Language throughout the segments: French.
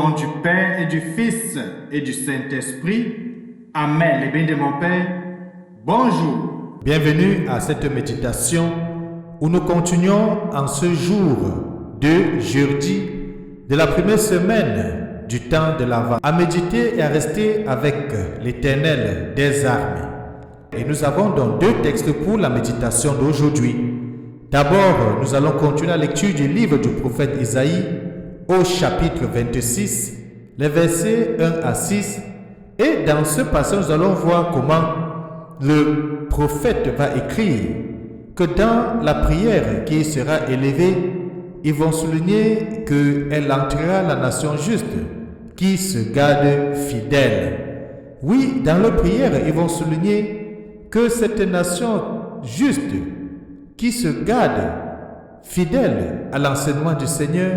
nom du Père et du Fils et du Saint-Esprit. Amen. Les bénis de mon Père, bonjour. Bienvenue à cette méditation où nous continuons en ce jour de jeudi de la première semaine du temps de l'Avent à méditer et à rester avec l'Éternel des armées. Et nous avons donc deux textes pour la méditation d'aujourd'hui. D'abord, nous allons continuer la lecture du livre du prophète Isaïe au chapitre 26, les versets 1 à 6. Et dans ce passage, nous allons voir comment le prophète va écrire que dans la prière qui sera élevée, ils vont souligner qu'elle entrera la nation juste qui se garde fidèle. Oui, dans leur prière, ils vont souligner que cette nation juste qui se garde fidèle à l'enseignement du Seigneur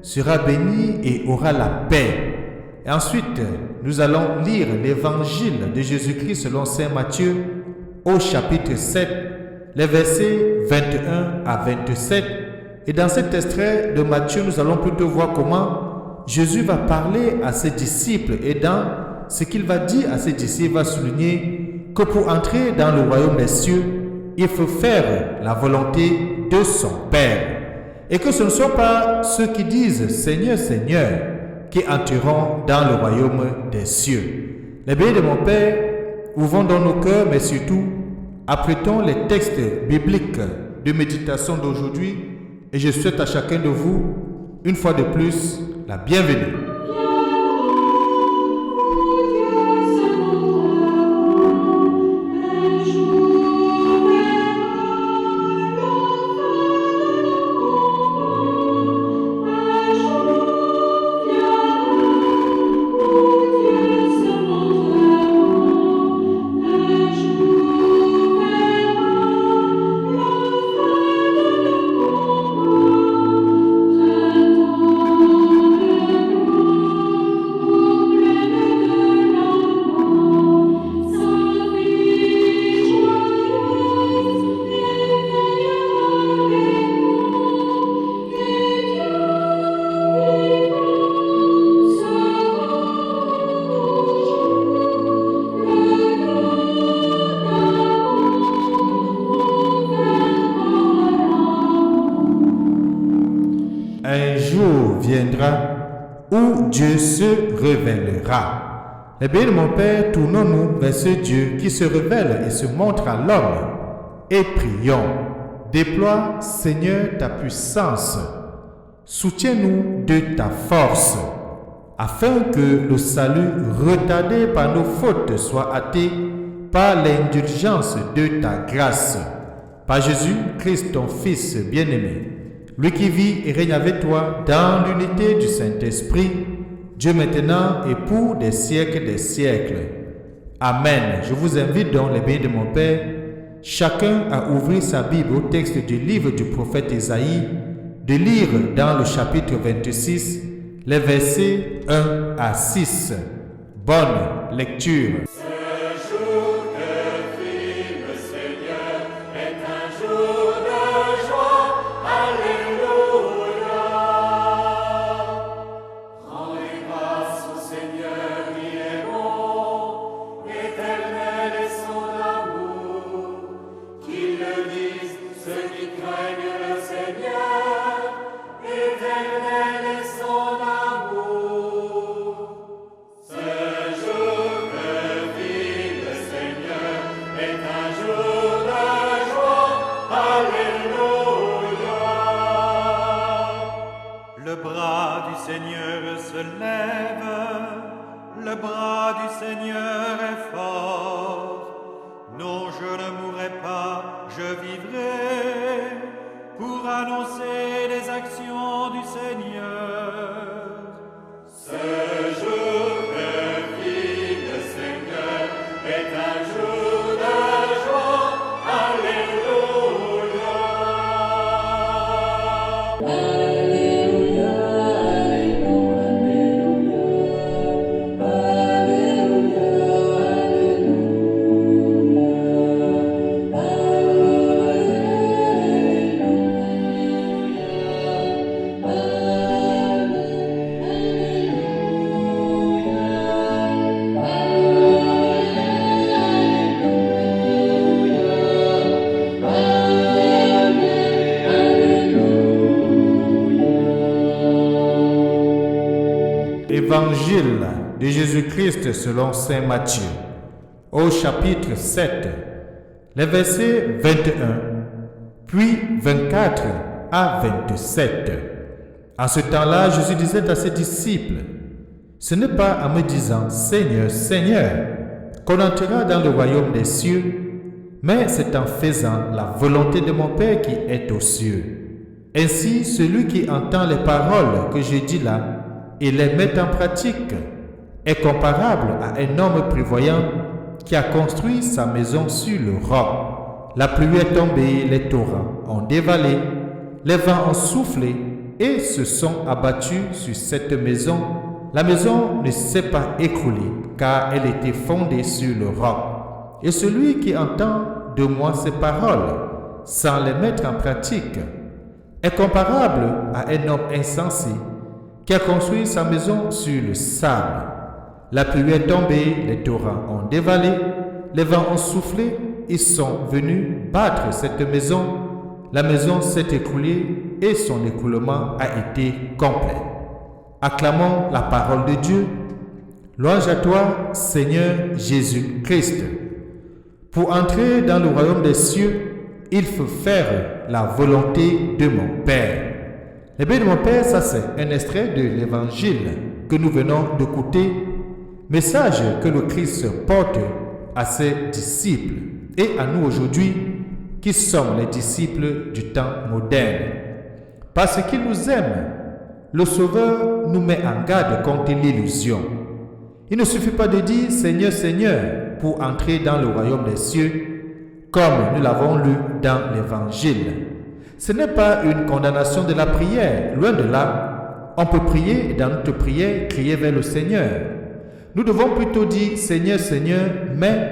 sera bénie et aura la paix. Et ensuite, nous allons lire l'évangile de Jésus-Christ selon saint Matthieu au chapitre 7, les versets 21 à 27. Et dans cet extrait de Matthieu, nous allons plutôt voir comment Jésus va parler à ses disciples. Et dans ce qu'il va dire à ses disciples, il va souligner que pour entrer dans le royaume des cieux, il faut faire la volonté de son Père. Et que ce ne soit pas ceux qui disent « Seigneur, Seigneur » qui entreront dans le royaume des cieux. Les bénis de mon Père, ouvrons dans nos cœurs, mais surtout, apprêtons les textes bibliques de méditation d'aujourd'hui et je souhaite à chacun de vous, une fois de plus, la bienvenue. Un jour viendra où Dieu se révélera. Les bénis de mon Père, tournons-nous vers ce Dieu qui se révèle et se montre à l'homme et prions. Déploie, Seigneur, ta puissance. Soutiens-nous de ta force, afin que le salut retardé par nos fautes soit hâté par l'indulgence de ta grâce. Par Jésus-Christ, ton Fils bien-aimé, lui qui vit et règne avec toi dans l'unité du Saint-Esprit, Dieu maintenant et pour des siècles des siècles. Amen. Je vous invite donc, les bénis de mon Père, chacun à ouvrir sa Bible au texte du livre du prophète Isaïe, de lire dans le chapitre 26, les versets 1 à 6. Bonne lecture. Le bras du Seigneur se lève, le bras du Seigneur est fort. Non, je ne mourrai pas, je vivrai pour annoncer les actions du Seigneur. Ce jour que vit le Seigneur est un jour de joie. Alléluia. Évangile de Jésus-Christ selon saint Matthieu, au chapitre 7, les versets 21, puis 24 à 27. En ce temps-là, Jésus disait à ses disciples, « Ce n'est pas en me disant, Seigneur, Seigneur, qu'on entrera dans le royaume des cieux, mais c'est en faisant la volonté de mon Père qui est aux cieux. Ainsi, celui qui entend les paroles que je dis là et les met en pratique est comparable à un homme prévoyant qui a construit sa maison sur le roc. La pluie est tombée, les torrents ont dévalé, les vents ont soufflé et se sont abattus sur cette maison. La maison ne s'est pas écroulée car elle était fondée sur le roc. Et celui qui entend de moi ces paroles sans les mettre en pratique est comparable à un homme insensé qui a construit sa maison sur le sable. La pluie est tombée, les torrents ont dévalé, les vents ont soufflé, ils sont venus battre cette maison. La maison s'est écroulée et son écroulement a été complet. Acclamons la parole de Dieu. Louange à toi, Seigneur Jésus-Christ. Pour entrer dans le royaume des cieux, il faut faire la volonté de mon Père. Les bien de mon Père, ça c'est un extrait de l'évangile que nous venons d'écouter, message que le Christ porte à ses disciples et à nous aujourd'hui qui sommes les disciples du temps moderne. Parce qu'il nous aime, le Sauveur nous met en garde contre l'illusion. Il ne suffit pas de dire « Seigneur, Seigneur » pour entrer dans le royaume des cieux, comme nous l'avons lu dans l'Évangile. Ce n'est pas une condamnation de la prière, loin de là. On peut prier et dans notre prière, crier vers le Seigneur. Nous devons plutôt dire « Seigneur, Seigneur », mais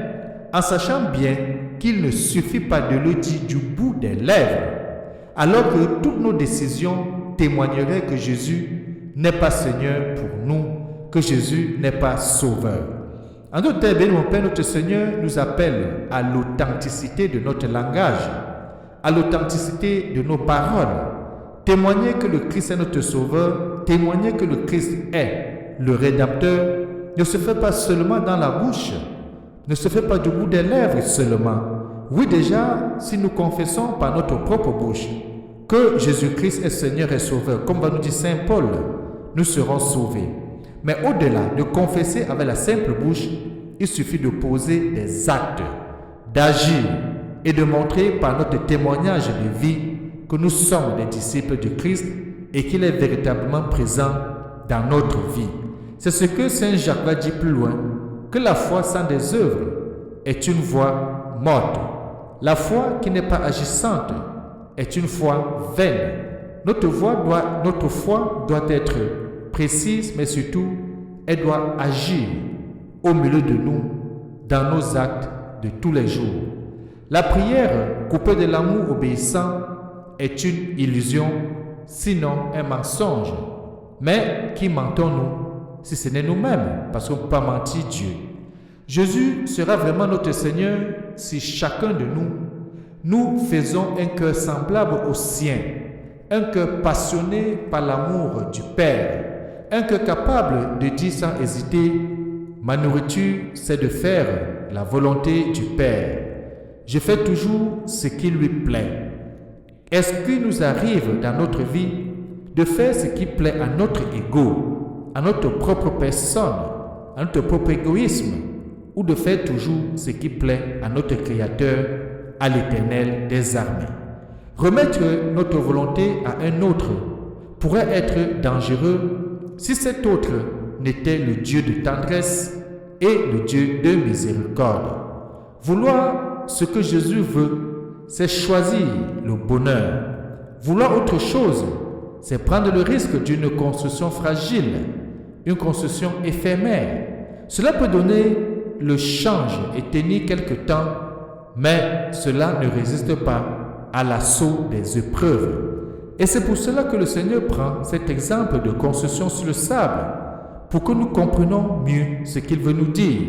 en sachant bien qu'il ne suffit pas de le dire du bout des lèvres, alors que toutes nos décisions témoigneraient que Jésus n'est pas Seigneur pour nous, que Jésus n'est pas Sauveur. En d'autres termes, mon Père, notre Seigneur nous appelle à l'authenticité de notre langage, à l'authenticité de nos paroles. Témoigner que le Christ est notre Sauveur, témoigner que le Christ est le Rédempteur, ne se fait pas seulement dans la bouche, ne se fait pas du bout des lèvres seulement. Oui, déjà, si nous confessons par notre propre bouche que Jésus-Christ est Seigneur et Sauveur, comme va nous dire Saint Paul, nous serons sauvés. Mais au-delà de confesser avec la simple bouche, il suffit de poser des actes, d'agir et de montrer par notre témoignage de vie que nous sommes des disciples de Christ et qu'il est véritablement présent dans notre vie. C'est ce que Saint Jacques va dire plus loin, que la foi sans des œuvres est une foi morte. La foi qui n'est pas agissante est une foi vaine. Notre foi doit être précise, mais surtout, elle doit agir au milieu de nous, dans nos actes de tous les jours. La prière coupée de l'amour obéissant est une illusion, sinon un mensonge. Mais qui mentons-nous si ce n'est nous-mêmes, parce qu'on ne peut pas mentir Dieu. Jésus sera vraiment notre Seigneur si chacun de nous faisons un cœur semblable au sien, un cœur passionné par l'amour du Père, un cœur capable de dire sans hésiter « Ma nourriture, c'est de faire la volonté du Père. Je fais toujours ce qui lui plaît. » Est-ce qu'il nous arrive dans notre vie de faire ce qui plaît à notre ego, à notre propre personne, à notre propre égoïsme, ou de faire toujours ce qui plaît à notre Créateur, à l'Éternel des armées? Remettre notre volonté à un autre pourrait être dangereux si cet autre n'était le Dieu de tendresse et le Dieu de miséricorde. Vouloir ce que Jésus veut, c'est choisir le bonheur. Vouloir autre chose, c'est prendre le risque d'une construction fragile, une construction éphémère. Cela peut donner le change et tenir quelque temps, mais cela ne résiste pas à l'assaut des épreuves. Et c'est pour cela que le Seigneur prend cet exemple de construction sur le sable, pour que nous comprenions mieux ce qu'il veut nous dire.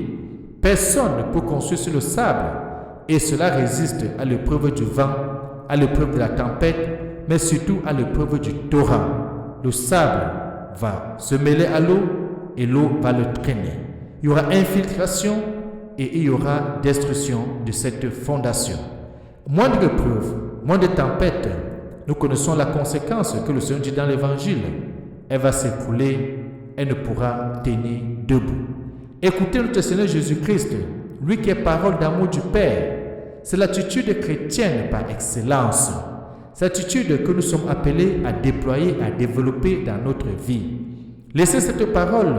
Personne ne peut construire sur le sable, et cela résiste à l'épreuve du vent, à l'épreuve de la tempête, mais surtout à l'épreuve du torrent. Le sable va se mêler à l'eau, et l'eau va le traîner. Il y aura infiltration et il y aura destruction de cette fondation. Moins de preuves, moins de tempêtes, nous connaissons la conséquence que le Seigneur dit dans l'Évangile. Elle va s'écrouler, elle ne pourra tenir debout. Écoutez notre Seigneur Jésus-Christ, lui qui est parole d'amour du Père. C'est l'attitude chrétienne par excellence. C'est l'attitude que nous sommes appelés à déployer, à développer dans notre vie. Laissez cette parole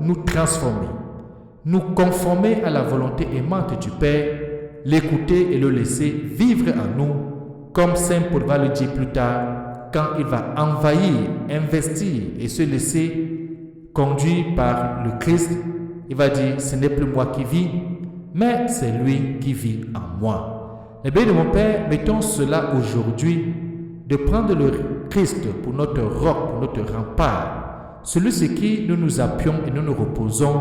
nous transformer, nous conformer à la volonté aimante du Père, l'écouter et le laisser vivre en nous, comme Saint Paul va le dire plus tard, quand il va envahir, investir et se laisser conduire par le Christ. Il va dire, ce n'est plus moi qui vis, mais c'est lui qui vit en moi. Eh bien, de mon Père, mettons cela aujourd'hui, de prendre le Christ pour notre roc, pour notre rempart, celui sur qui nous nous appuyons et nous nous reposons,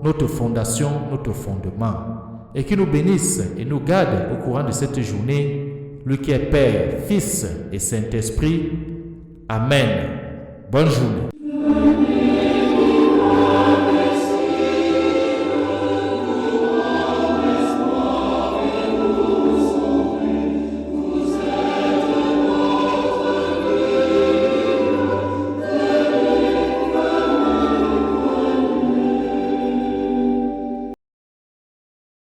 notre fondation, notre fondement, et qui nous bénisse et nous garde au courant de cette journée, lui qui est Père, Fils et Saint-Esprit. Amen. Bonne journée.